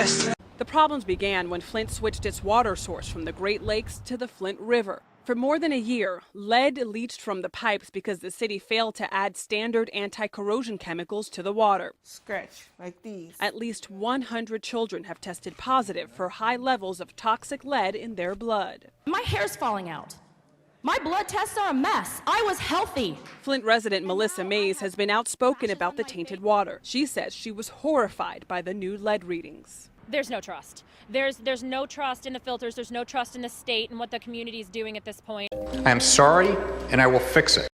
West. The problems began when Flint switched its water source from the Great Lakes to the Flint River. For more than a year, lead leached from the pipes because the city failed to add standard anti-corrosion chemicals to the water. Scratch, like these. At least 100 children have tested positive for high levels of toxic lead in their blood. My hair's falling out. My blood tests are a mess. I was healthy. Flint resident Melissa Mays has been outspoken about the tainted water. She says she was horrified by the new lead readings. There's no trust. There's no trust in the filters. There's no trust in the state and what the community is doing at this point. I am sorry, and I will fix it.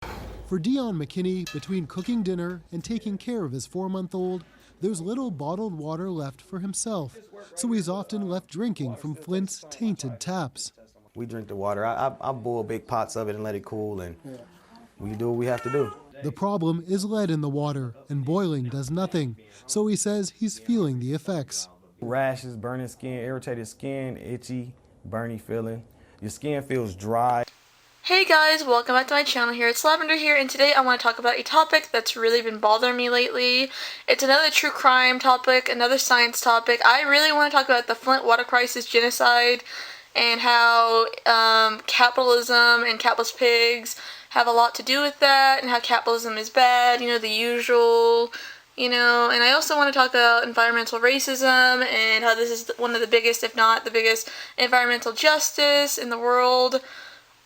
For Dion McKinney, between cooking dinner and taking care of his 4-month-old, there's little bottled water left for himself. So he's often left drinking from Flint's tainted taps. We drink the water. I boil big pots of it and let it cool, and we do what we have to do. The problem is lead in the water, and boiling does nothing. So he says he's feeling the effects. Rashes, burning skin, irritated skin, itchy, burny feeling. Your skin feels dry. Hey guys, welcome back to my channel here. It's Lavender here, and today I want to talk about a topic that's really been bothering me lately. It's another true crime topic, another science topic. I really want to talk about the Flint water crisis genocide and how capitalism and capitalist pigs have a lot to do with that, and how capitalism is bad, you know, the usual, you know. And I also want to talk about environmental racism and how this is one of the biggest, if not the biggest, environmental justice in the world.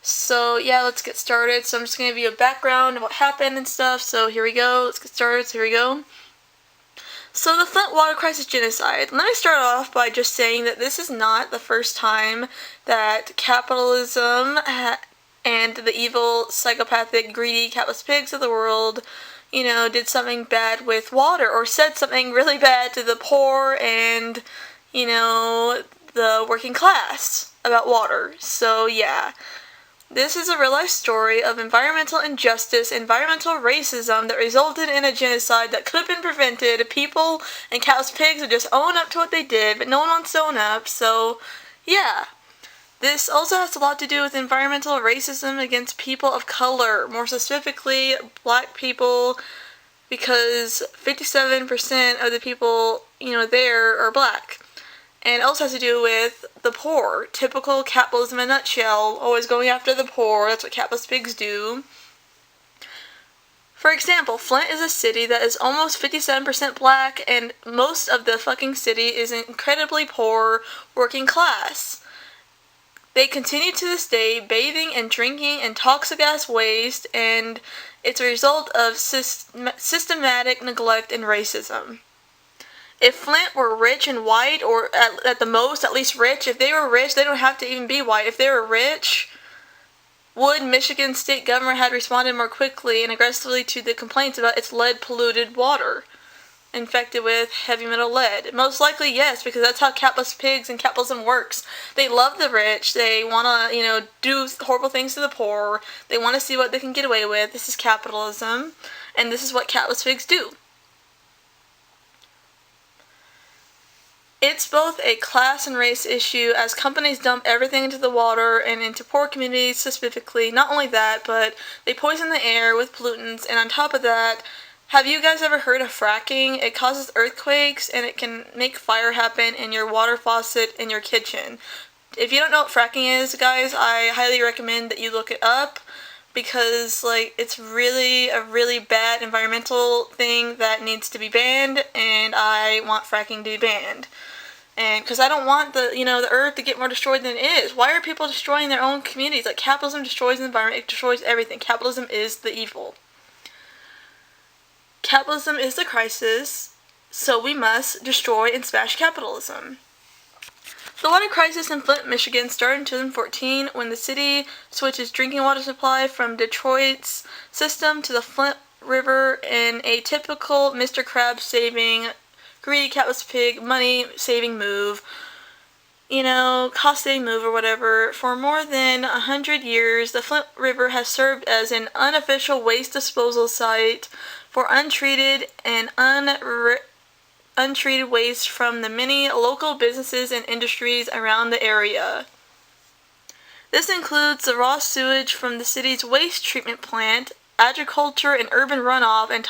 So yeah, let's get started. So I'm just going to give you a background of what happened and stuff. So here we go. Let's get started. So here we go. So the Flint water crisis genocide. Let me start off by just saying that this is not the first time that capitalism and the evil, psychopathic, greedy capitalist pigs of the world, you know, did something bad with water, or said something really bad to the poor and, you know, the working class about water. So yeah. This is a real-life story of environmental injustice, environmental racism that resulted in a genocide that could have been prevented. People and capitalist pigs would just own up to what they did, but no one wants to own up, so yeah. This also has a lot to do with environmental racism against people of color, more specifically black people, because 57% of the people, you know, there are black. And it also has to do with the poor. Typical capitalism in a nutshell, always going after the poor. That's what capitalist pigs do. For example, Flint is a city that is almost 57% black, and most of the fucking city is incredibly poor, working class. They continue to this day bathing and drinking in toxic ass waste, and it's a result of systematic neglect and racism. If Flint were rich and white, or at the most, at least rich, if they were rich, they don't have to even be white. If they were rich, would Michigan state government had responded more quickly and aggressively to the complaints about its lead-polluted water, infected with heavy metal lead? Most likely, yes, because that's how capitalist pigs and capitalism works. They love the rich. They want to, you know, do horrible things to the poor. They want to see what they can get away with. This is capitalism, and this is what capitalist pigs do. It's both a class and race issue, as companies dump everything into the water and into poor communities specifically. Not only that, but they poison the air with pollutants, and on top of that, have you guys ever heard of fracking? It causes earthquakes, and it can make fire happen in your water faucet in your kitchen. If you don't know what fracking is, guys, I highly recommend that you look it up, because, like, it's really a really bad environmental thing that needs to be banned, and I want fracking to be banned. And because I don't want the, you know, the earth to get more destroyed than it is. Why are people destroying their own communities? Like, capitalism destroys the environment, it destroys everything. Capitalism is the evil. Capitalism is the crisis, so we must destroy and smash capitalism. The water crisis in Flint, Michigan started in 2014 when the city switched its drinking water supply from Detroit's system to the Flint River in a typical Mr. Krabs-saving, greedy capitalist pig, money-saving move. You know, cost-saving move or whatever. For more than 100 years, the Flint River has served as an unofficial waste disposal site for untreated and untreated waste from the many local businesses and industries around the area. This includes the raw sewage from the city's waste treatment plant, agriculture and urban runoff and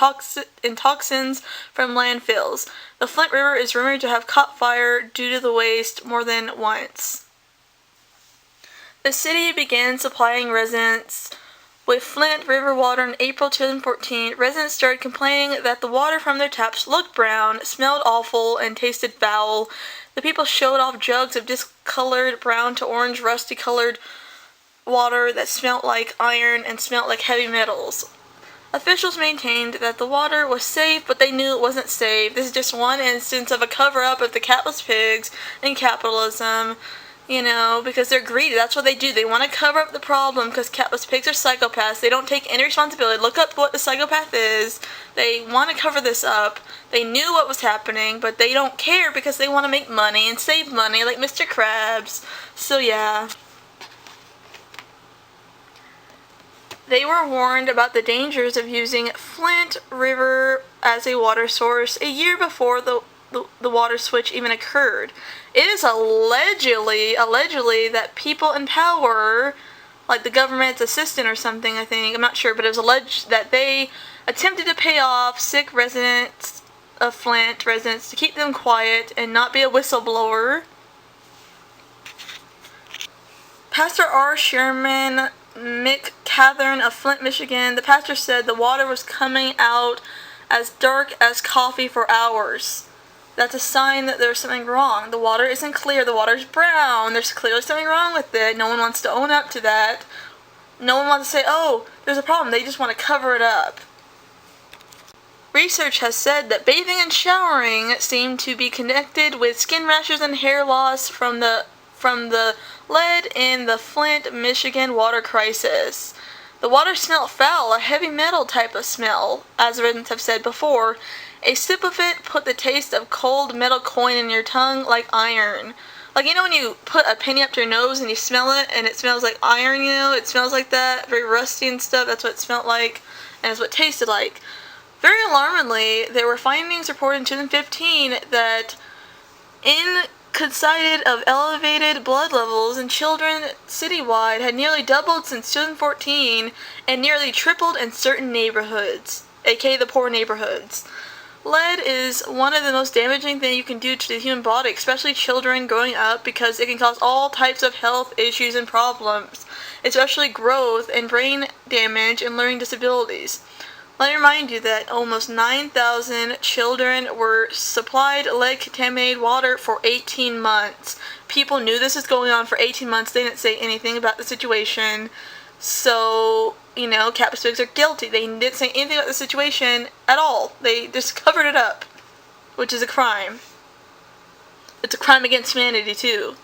toxins from landfills. The Flint River is rumored to have caught fire due to the waste more than once. The city began supplying residents with Flint River water in April 2014. Residents started complaining that the water from their taps looked brown, smelled awful, and tasted foul. The people showed off jugs of discolored brown to orange rusty-colored water that smelt like iron and smelt like heavy metals. Officials maintained that the water was safe, but they knew it wasn't safe. This is just one instance of a cover-up of the capitalist pigs and capitalism. You know, because they're greedy. That's what they do. They want to cover up the problem because capitalist pigs are psychopaths. They don't take any responsibility. Look up what the psychopath is. They want to cover this up. They knew what was happening, but they don't care because they want to make money and save money like Mr. Krabs. So yeah. They were warned about the dangers of using Flint River as a water source a year before the water switch even occurred. It is allegedly that people in power, like the government's assistant or something, I think, I'm not sure, but it was alleged that they attempted to pay off sick residents of Flint residents to keep them quiet and not be a whistleblower. Pastor R. Sherman McCathern of Flint, Michigan, the pastor said the water was coming out as dark as coffee for hours. That's a sign that there's something wrong. The water isn't clear. The water's brown. There's clearly something wrong with it. No one wants to own up to that. No one wants to say, oh, there's a problem. They just want to cover it up. Research has said that bathing and showering seem to be connected with skin rashes and hair loss from the lead in the Flint, Michigan water crisis. The water smelled foul, a heavy metal type of smell, as residents have said before. A sip of it put the taste of cold metal coin in your tongue like iron. Like, you know when you put a penny up to your nose and you smell it and it smells like iron, you know? It smells like that, very rusty and stuff. That's what it smelled like, and it's what it tasted like. Very alarmingly, there were findings reported in 2015 that coincided of elevated blood levels in children citywide had nearly doubled since 2014 and nearly tripled in certain neighborhoods, aka the poor neighborhoods. Lead is one of the most damaging things you can do to the human body, especially children growing up, because it can cause all types of health issues and problems, especially growth and brain damage and learning disabilities. Let me remind you that almost 9,000 children were supplied lead-contaminated water for 18 months. People knew this was going on for 18 months. They didn't say anything about the situation. So, you know, capitalist pigs are guilty. They didn't say anything about the situation at all. They just covered it up, which is a crime. It's a crime against humanity, too.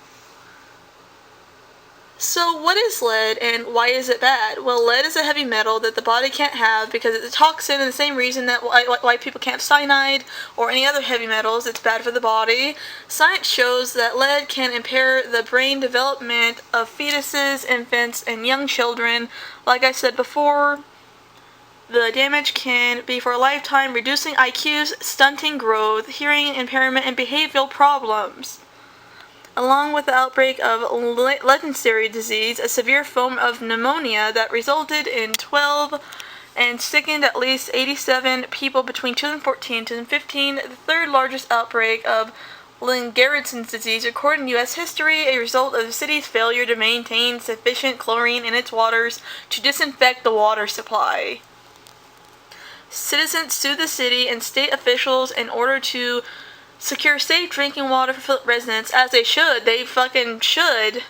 So what is lead and why is it bad? Well, lead is a heavy metal that the body can't have because it's a toxin, and the same reason that why people can't have cyanide or any other heavy metals. It's bad for the body. Science shows that lead can impair the brain development of fetuses, infants, and young children. Like I said before, the damage can be for a lifetime, reducing IQs, stunting growth, hearing impairment, and behavioral problems. Along with the outbreak of legendary disease, a severe form of pneumonia that resulted in 12 and sickened at least 87 people between 2014 and 2015, the third largest outbreak of Lynn-Garrison's disease recorded in U.S. history, a result of the city's failure to maintain sufficient chlorine in its waters to disinfect the water supply. Citizens sued the city and state officials in order to secure safe drinking water for residents, as they should. They fucking should.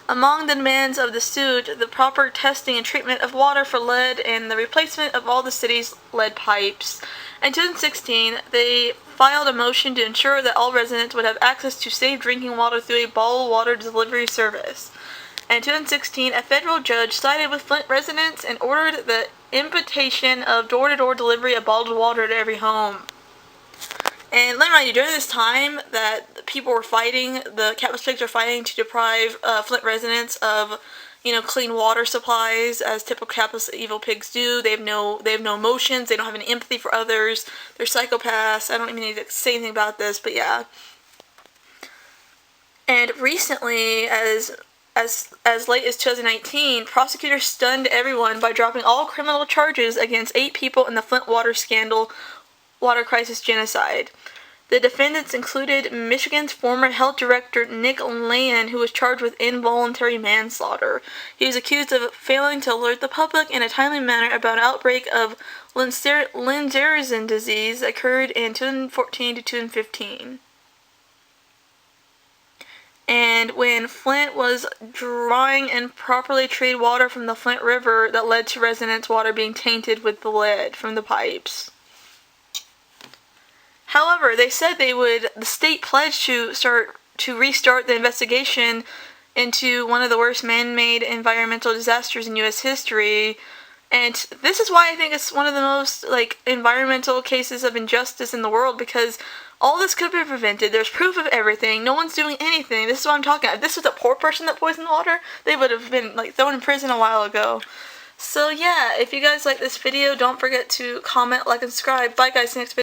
Among the demands of the suit, the proper testing and treatment of water for lead and the replacement of all the city's lead pipes. In 2016, they filed a motion to ensure that all residents would have access to safe drinking water through a bottled water delivery service. In 2016, a federal judge sided with Flint residents and ordered the imposition of door-to-door delivery of bottled water to every home. And let me remind you, during this time that people were fighting, the capitalist pigs were fighting to deprive Flint residents of, you know, clean water supplies, as typical capitalist evil pigs do. They have no emotions. They don't have any empathy for others. They're psychopaths. I don't even need to say anything about this, but yeah. And recently, as as late as 2019, prosecutors stunned everyone by dropping all criminal charges against 8 people in the Flint water scandal, water crisis genocide. The defendants included Michigan's former health director Nick Land, who was charged with involuntary manslaughter. He was accused of failing to alert the public in a timely manner about an outbreak of Lindsersen disease that occurred in 2014 to 2015. And when Flint was drawing improperly treated water from the Flint River, that led to residents' water being tainted with the lead from the pipes. However, they said the state pledged to restart the investigation into one of the worst man-made environmental disasters in U.S. history. And this is why I think it's one of the most, environmental cases of injustice in the world, because all this could have been prevented. There's proof of everything. No one's doing anything. This is what I'm talking about. If this was a poor person that poisoned the water, they would have been, thrown in prison a while ago. So, yeah, if you guys like this video, don't forget to comment, like, and subscribe. Bye, guys. See you next video.